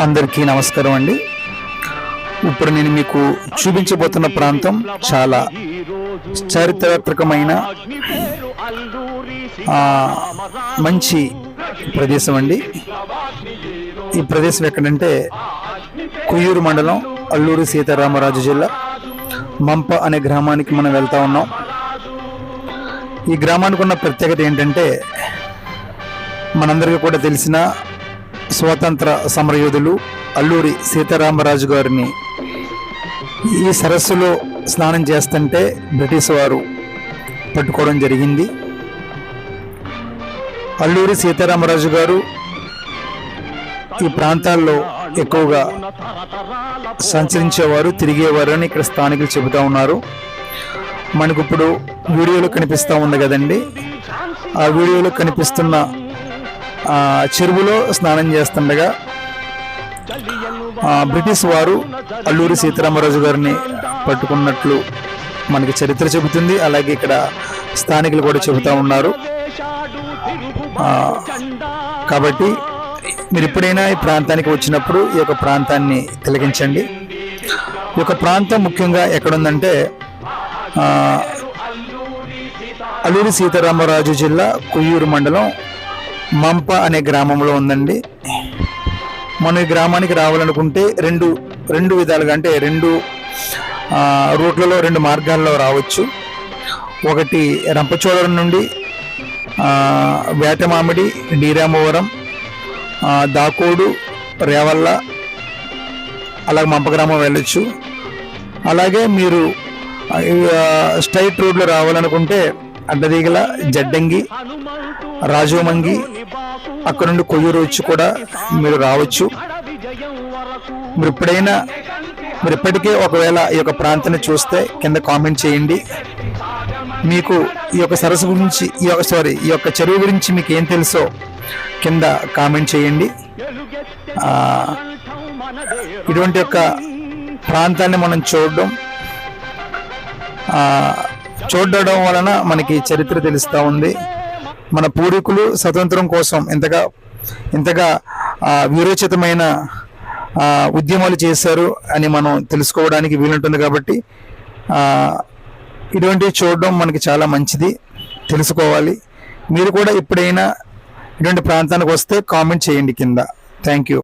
అందరికీ నమస్కారం అండి. ఇప్పుడు నేను మీకు చూపించబోతున్న ప్రాంతం చాలా చారిత్రాత్మకమైన మంచి ప్రదేశం అండి. ఈ ప్రదేశం ఎక్కడంటే కొయ్యూరు మండలం, అల్లూరి సీతారామరాజు జిల్లా, మంప అనే గ్రామానికి మనం వెళ్తా ఉన్నాం. ఈ గ్రామానికి ఉన్న ప్రత్యేకత ఏంటంటే, మనందరికీ కూడా తెలిసిన స్వాతంత్ర సమరయోధులు అల్లూరి సీతారామరాజు గారిని ఈ సరస్సులో స్నానం చేస్తుంటే బ్రిటిష్ వారు పట్టుకోవడం జరిగింది. అల్లూరి సీతారామరాజు గారు ఈ ప్రాంతాల్లో ఎక్కువగా సంచరించేవారు, తిరిగేవారు అని ఇక్కడ స్థానికులు చెబుతూ ఉన్నారు. మనకు ఇప్పుడు వీడియోలో కనిపిస్తూ ఉంది కదండి, ఆ వీడియోలో కనిపిస్తున్న చెరువులో స్నానం చేస్తుండగా బ్రిటిష్ వారు అల్లూరి సీతారామరాజు గారిని పట్టుకున్నట్లు మనకి చరిత్ర చెబుతుంది. అలాగే ఇక్కడ స్థానికులు కూడా చెబుతూ ఉన్నారు. కాబట్టి మీరు ఎప్పుడైనా ఈ ప్రాంతానికి వచ్చినప్పుడు ఈ యొక్క ప్రాంతాన్ని తిలకించండి. ఈ యొక్క ప్రాంతం ముఖ్యంగా ఎక్కడుందంటే అల్లూరి సీతారామరాజు జిల్లా కొయ్యూరు మండలం మంప అనే గ్రామంలో ఉందండి. మనం ఈ గ్రామానికి రావాలనుకుంటే రెండు విధాలుగా, అంటే రెండు రూట్లలో, రెండు మార్గాల్లో రావచ్చు. ఒకటి రంపచోడవరం నుండి వేటమామిడి, డీరామవరం, దాకోడు, రేవల్ల, అలాగే మంప గ్రామం వెళ్ళొచ్చు. అలాగే మీరు స్ట్రైట్ రోడ్లో రావాలనుకుంటే అడ్డదీగల, జడ్డంగి, రాజోమంగి, అక్కడ నుండి కొయ్యూరు వచ్చి కూడా మీరు రావచ్చు. మీరు ఇప్పటికే ఒకవేళ ఈ యొక్క ప్రాంతాన్ని చూస్తే కింద కామెంట్ చేయండి. మీకు ఈ యొక్క సరస్సు గురించి, ఈ యొక్క చెరువు గురించి మీకు ఏం తెలుసో కింద కామెంట్ చేయండి. ఇటువంటి యొక్క ప్రాంతాన్ని మనం చూడడం వలన మనకి చరిత్ర తెలుస్తూ ఉంది. మన పూర్వీకులు స్వతంత్రం కోసం ఎంతగా వీరోచితమైన ఉద్యమాలు చేశారు అని మనం తెలుసుకోవడానికి వీలుంటుంది. కాబట్టి ఇటువంటివి చూడడం మనకి చాలా మంచిది, తెలుసుకోవాలి. మీరు కూడా ఎప్పుడైనా ఇటువంటి ప్రాంతానికి వస్తే కామెంట్ చేయండి కింద. Thank you.